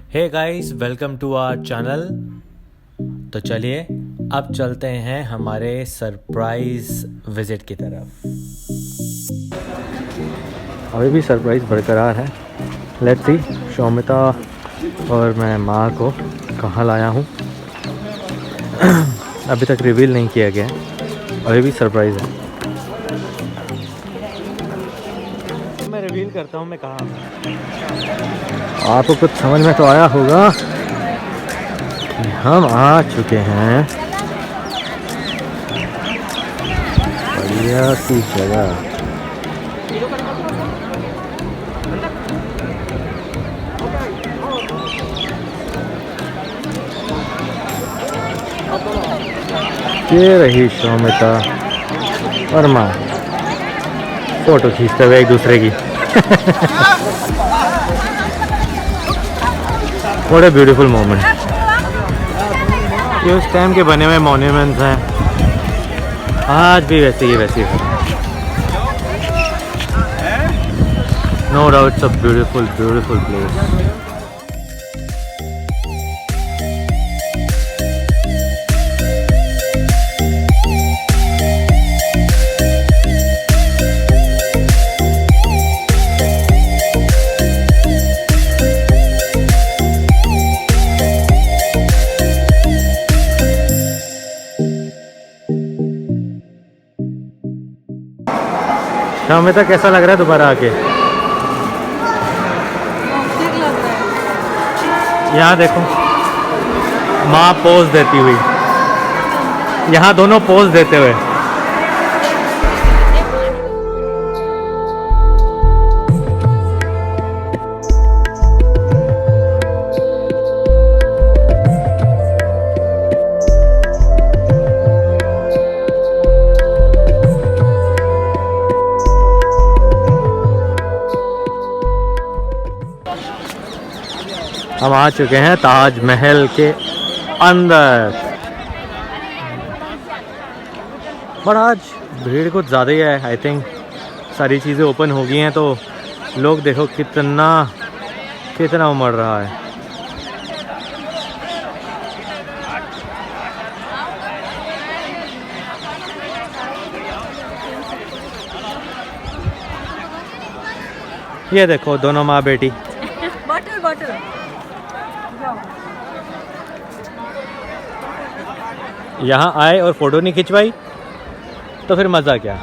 Hey guys, welcome to our channel. तो चलिए अब चलते हैं हमारे सरप्राइज विजिट की तरफ। अभी भी सरप्राइज बरकरार है। लेट्स सी शौमिता और मैं माँ को कहाँ लाया हूँ। अभी तक रिवील नहीं किया गया है, अभी भी सरप्राइज है। मैं रिवील करता हूँ मैं कहाँ हूँ। आपको कुछ समझ में तो आया होगा कि हम आ चुके हैं बढ़िया सी जगह। ये रही शौमिता और माँ फोटो खींचते हुए एक दूसरे की। What a beautiful moment. ये उस टाइम के बने हुए मॉन्यूमेंट्स हैं, आज भी वैसे ही वैसे हैं। No doubt it's a beautiful beautiful place. हमें तो कैसा लग रहा है दोबारा आके? यहाँ देखो माँ पोज देती हुई, यहाँ दोनों पोज देते हुए। हम आ चुके हैं ताजमहल के अंदर, पर आज भीड़ कुछ ज़्यादा ही है। आई थिंक सारी चीज़ें ओपन हो गई हैं तो लोग देखो कितना कितना उमड़ रहा है। ये देखो दोनों माँ बेटी। यहाँ आए और फोटो नहीं खिंचवाई तो फिर मज़ा क्या।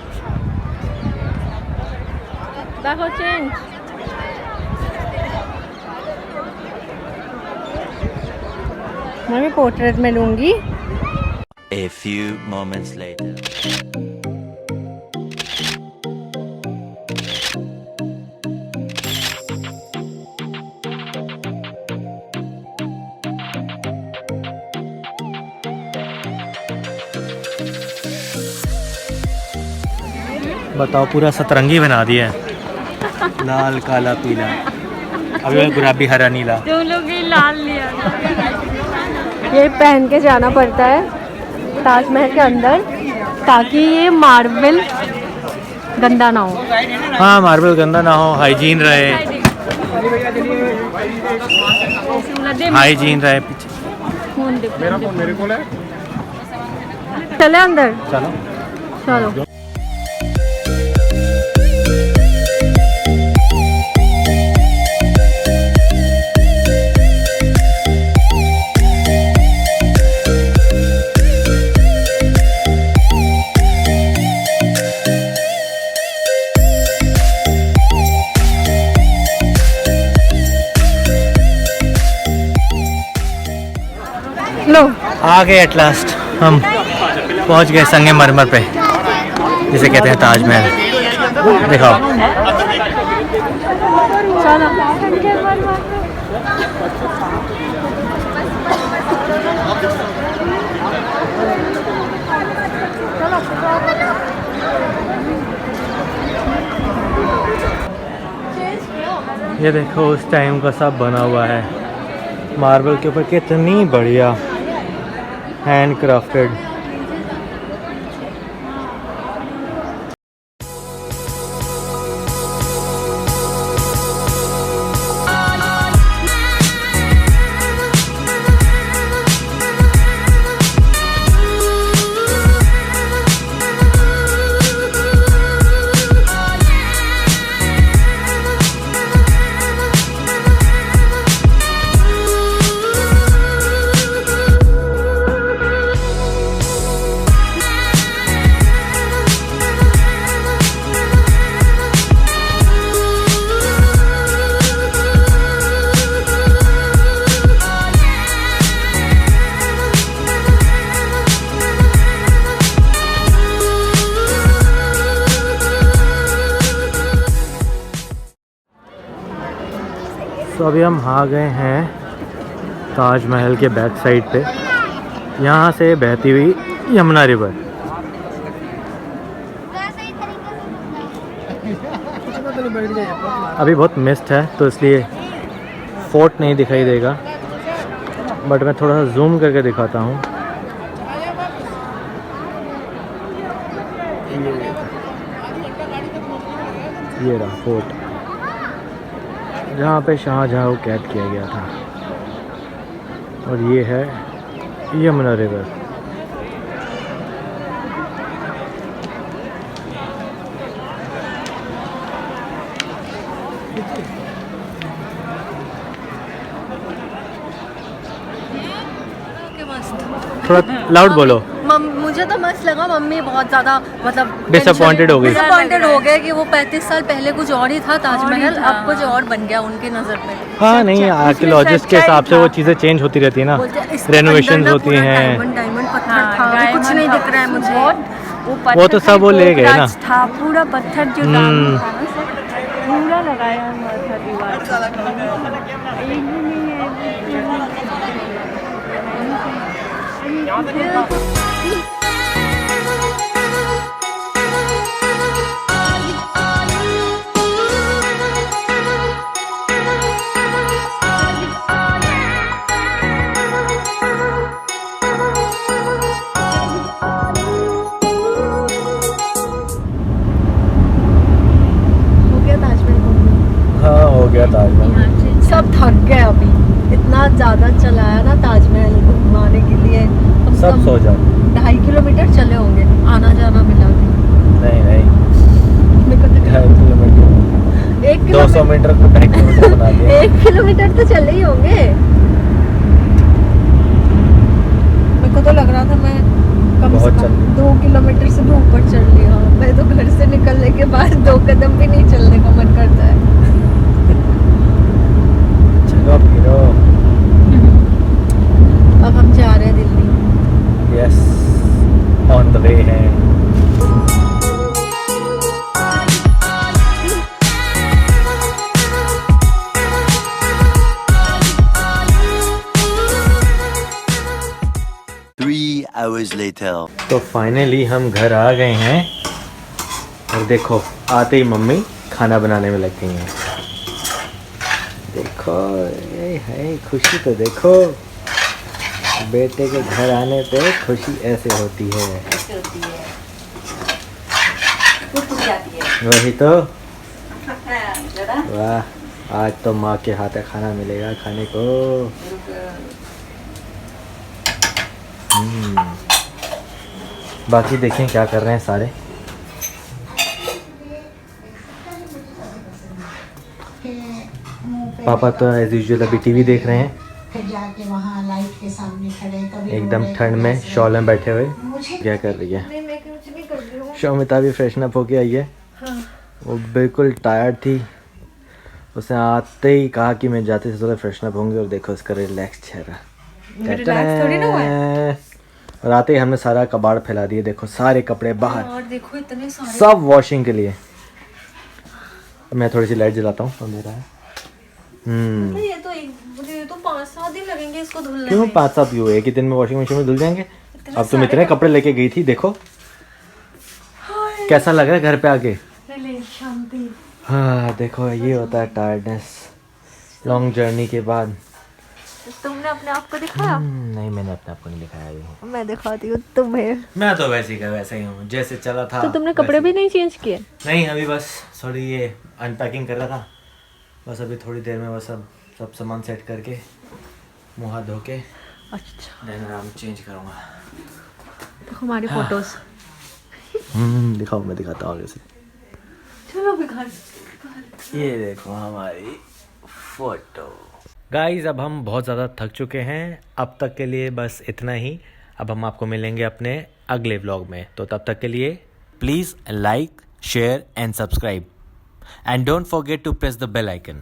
मैं भी पोर्ट्रेट में लूंगी। A few moments later. बताओ, पूरा सतरंगी बना दिया है। लाल काला पीला, अभी गुलाबी हरा नीला। जो लोग ये लाल लिया ये पहन के जाना पड़ता है ताजमहल के अंदर ताकि ये मार्बल गंदा ना हो। हाँ, मार्बल गंदा ना हो, हाइजीन रहे, हाइजीन रहे। पीछे मेरा फोन मेरे को है। चले अंदर, चलो चलो। लो आ गए एट लास्ट। हम पहुंच गए संगमरमर पे, जिसे कहते हैं ताजमहल। दिखाओ। ये देखो उस टाइम का सब बना हुआ है मार्बल के ऊपर, कितनी बढ़िया हैंड क्राफ्टेड। तो अभी हम आ गए हैं ताजमहल के बैक साइड पे। यहाँ से बहती हुई यमुना रिवर। अभी बहुत मिस्ट है तो इसलिए फोर्ट नहीं दिखाई देगा, बट मैं थोड़ा सा जूम करके दिखाता हूँ। ये रहा फोर्ट, जहाँ पे शाहजहाँ को कैद किया गया था। और ये है यमुना रिवर। थोड़ा लाउड बोलो। मुझे तो मस्त लगा, मम्मी बहुत ज़्यादा मतलब डिसअपॉइंटेड हो गई। डिसअपॉइंटेड हो गए कि वो 35 साल पहले कुछ और ही था ताजमहल, अब कुछ और बन गया उनकी नज़र में। हाँ नहीं, आर्कियोलॉजिस्ट के हिसाब से वो चीज़ें चेंज होती रहती है ना, रेनोवेशन होती हैं। डायमंड पत्थर था, अभी कुछ नहीं दिख रहा है मुझे। वो तो सब वो ले गए ना। था पूरा पत्थर जो पूरा लगाया हुआ था दीवार। हाँ हो गया ताजमहल। सब थक गए अभी, इतना ज़्यादा चलाया ना ताजमहल घुमाने के लिए। सब सो जाओ। 2.5 किलोमीटर चले होंगे आना जाना मिला के। नहीं मेरे को तो 2.5 किलोमीटर, 200 मीटर को 2.5 किलोमीटर बना दिया। 1 किलोमीटर तो चले ही होंगे। मेरे को तो लग रहा था मैं कम से कम 2 किलोमीटर से भी ऊपर चल लिया। मैं तो घर से निकलने के बाद 2 कदम भी नहीं चलने का मन करता है। चलो फिरो। अब हम जा रहे हैं Delhi. Yes, on the way है। hours later. तो फाइनली हम घर आ गए हैं और देखो आते ही मम्मी खाना बनाने में लग गई हैं। देखो ये है खुशी, तो देखो बेटे के घर आने पे खुशी ऐसे होती है। वही तो, वाह आज तो माँ के हाथ का खाना मिलेगा खाने को। बाकी देखें क्या कर रहे हैं सारे। पापा तो एज यूजुअल अभी टीवी देख रहे हैं, फिर जाके वहाँ लाइट के सामने खड़े तभी एकदम ठंड में शॉल में बैठे हुए। क्या कर रही है शौमिता? भी फ्रेशन अप होके आई है। वो बिल्कुल टायर्ड थी, उसने आते ही कहा कि मैं जाते से थोड़ा फ्रेशन अप होंगे। और देखो उसका रिलैक्स चेहरा। और आते ही हमने सारा कबाड़ फैला दिए। देखो सारे कपड़े बाहर, और देखो इतने सारे सब वॉशिंग के लिए। मैं थोड़ी सी लाइट जलाता हूँ, अंधेरा है। ये तो 5-7 दिन लगेंगे इसको धुलने क्यों में। 5-7 क्यों? एक ही दिन में वॉशिंग मशीन में धुल जाएंगे। अब तुम इतने कपड़े लेके गई थी, देखो कैसा लग रहा है घर पे आके। शांति। हाँ देखो ये होता है टायर्डनेस लॉन्ग जर्नी के बाद। तुमने अपने आप को दिखाया? नहीं मैंने अपने आप को नहीं दिखाया अभी। मैं दिखाती हूँ तुम्हें। मैं तो वैसे ही हूँ जैसे चला था। तो तुमने कपड़े भी नहीं चेंज किए? नहीं अभी बस थोड़ी ये अनपैकिंग कर रहा था। बस अभी थोड़ी देर में बस अब सब सामान सेट करके मुँह हाथ धो के अच्छा देन आराम चेंज करूँगा। तो हमारी फोटोज दिखाओ, मैं दिखाता हूँ जैसे। चलो भी घर। ये देखो हमारी फोटो। गाइस अब हम बहुत ज़्यादा थक चुके हैं, अब तक के लिए बस इतना ही। अब हम आपको मिलेंगे अपने अगले व्लॉग में, तो तब तक के लिए Please like, share and subscribe. And don't forget to press the bell icon.